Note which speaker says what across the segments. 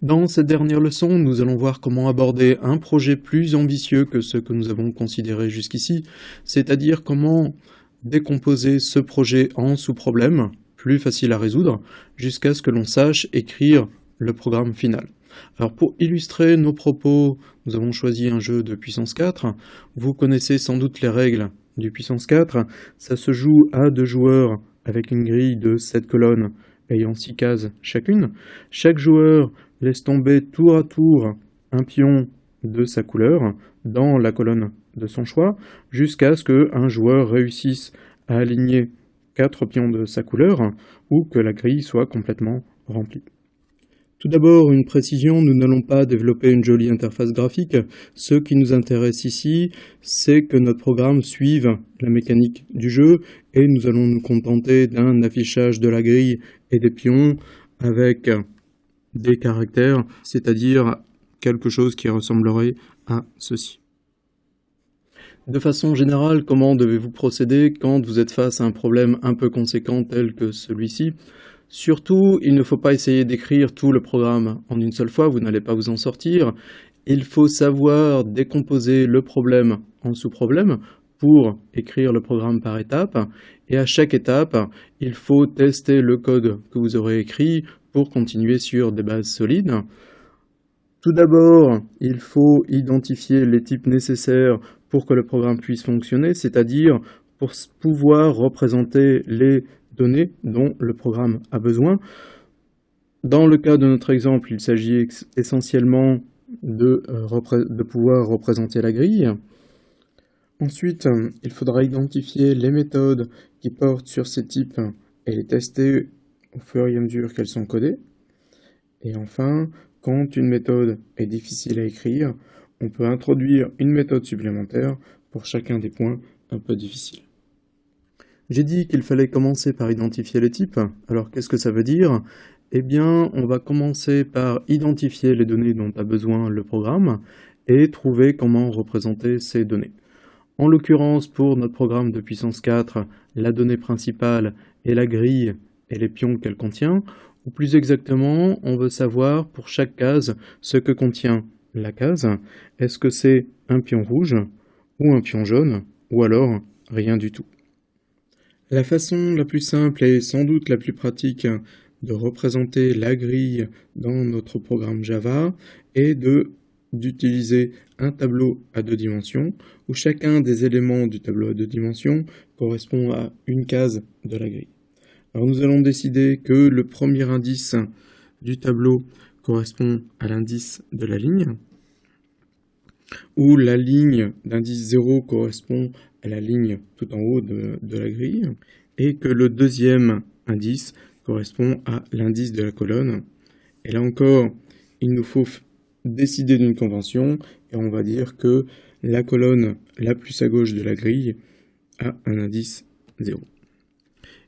Speaker 1: Dans cette dernière leçon, nous allons voir comment aborder un projet plus ambitieux que ce que nous avons considéré jusqu'ici, c'est-à-dire comment décomposer ce projet en sous-problèmes, plus faciles à résoudre, jusqu'à ce que l'on sache écrire le programme final. Alors pour illustrer nos propos, nous avons choisi un jeu de puissance 4. Vous connaissez sans doute les règles du puissance 4. Ça se joue à 2 joueurs avec une grille de 7 colonnes ayant 6 cases chacune. Chaque joueur laisse tomber tour à tour un pion de sa couleur dans la colonne de son choix, jusqu'à ce qu'un joueur réussisse à aligner 4 pions de sa couleur, ou que la grille soit complètement remplie. Tout d'abord, une précision, nous n'allons pas développer une jolie interface graphique. Ce qui nous intéresse ici, c'est que notre programme suive la mécanique du jeu, et nous allons nous contenter d'un affichage de la grille et des pions avec des caractères, c'est-à-dire quelque chose qui ressemblerait à ceci. De façon générale, comment devez-vous procéder quand vous êtes face à un problème un peu conséquent tel que celui-ci ? Surtout, il ne faut pas essayer d'écrire tout le programme en une seule fois, vous n'allez pas vous en sortir. Il faut savoir décomposer le problème en sous-problèmes pour écrire le programme par étapes. Et à chaque étape, il faut tester le code que vous aurez écrit pour continuer sur des bases solides. Tout d'abord, il faut identifier les types nécessaires pour que le programme puisse fonctionner, c'est-à-dire pour pouvoir représenter les données dont le programme a besoin. Dans le cas de notre exemple, il s'agit essentiellement de pouvoir représenter la grille. Ensuite, il faudra identifier les méthodes qui portent sur ces types et les tester au fur et à mesure qu'elles sont codées. Et enfin, quand une méthode est difficile à écrire, on peut introduire une méthode supplémentaire pour chacun des points un peu difficiles. J'ai dit qu'il fallait commencer par identifier les types. Alors qu'est-ce que ça veut dire ? Eh bien, on va commencer par identifier les données dont a besoin le programme et trouver comment représenter ces données. En l'occurrence, pour notre programme de puissance 4, la donnée principale est la grille et les pions qu'elle contient, ou plus exactement, on veut savoir pour chaque case ce que contient la case. Est-ce que c'est un pion rouge ou un pion jaune, ou alors rien du tout. La façon la plus simple et sans doute la plus pratique de représenter la grille dans notre programme Java est d'utiliser un tableau à 2 dimensions où chacun des éléments du tableau à 2 dimensions correspond à une case de la grille. Alors nous allons décider que le premier indice du tableau correspond à l'indice de la ligne, où la ligne d'indice 0 correspond à la ligne tout en haut de la grille, et que le deuxième indice correspond à l'indice de la colonne. Et là encore, il nous faut décider d'une convention, et on va dire que la colonne la plus à gauche de la grille a un indice 0.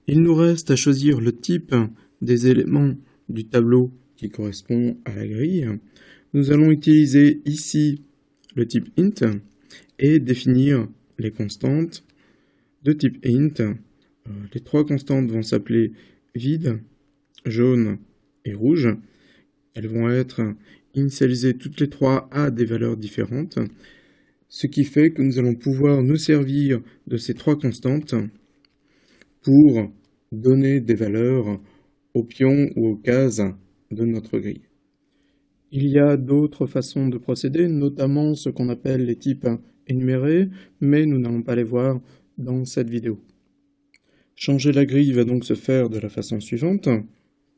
Speaker 1: Il nous reste à choisir le type des éléments du tableau qui correspond à la grille. Nous allons utiliser ici le type int et définir les constantes de type int. Les 3 constantes vont s'appeler vide, jaune et rouge. Elles vont être initialisées toutes les 3 à des valeurs différentes, ce qui fait que nous allons pouvoir nous servir de ces 3 constantes pour donner des valeurs aux pions ou aux cases de notre grille. Il y a d'autres façons de procéder, notamment ce qu'on appelle les types énumérés, mais nous n'allons pas les voir dans cette vidéo. Changer la grille va donc se faire de la façon suivante.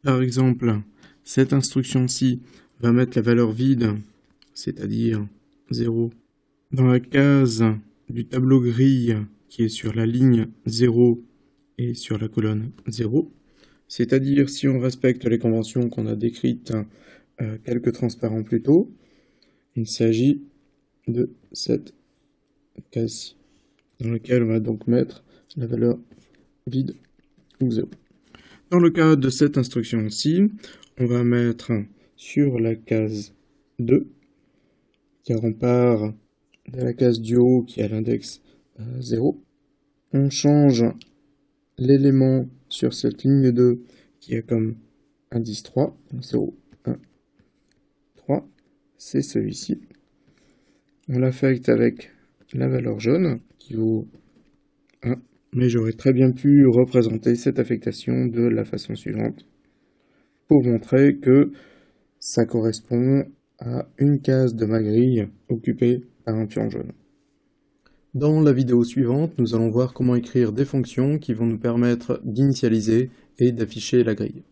Speaker 1: Par exemple, cette instruction-ci va mettre la valeur vide, c'est-à-dire 0, dans la case du tableau grille qui est sur la ligne 0 et sur la colonne 0. C'est-à-dire, si on respecte les conventions qu'on a décrites quelques transparents plus tôt, il s'agit de cette case-ci, dans laquelle on va donc mettre la valeur vide ou 0. Dans le cas de cette instruction-ci, on va mettre sur la case 2, car on part de la case du haut qui a l'index 0. On change l'élément sur cette ligne 2 qui a comme indice 3, 0, 1, 3, c'est celui-ci. On l'affecte avec la valeur jaune qui vaut 1, mais j'aurais très bien pu représenter cette affectation de la façon suivante pour montrer que ça correspond à une case de ma grille occupée par un pion jaune. Dans la vidéo suivante, nous allons voir comment écrire des fonctions qui vont nous permettre d'initialiser et d'afficher la grille.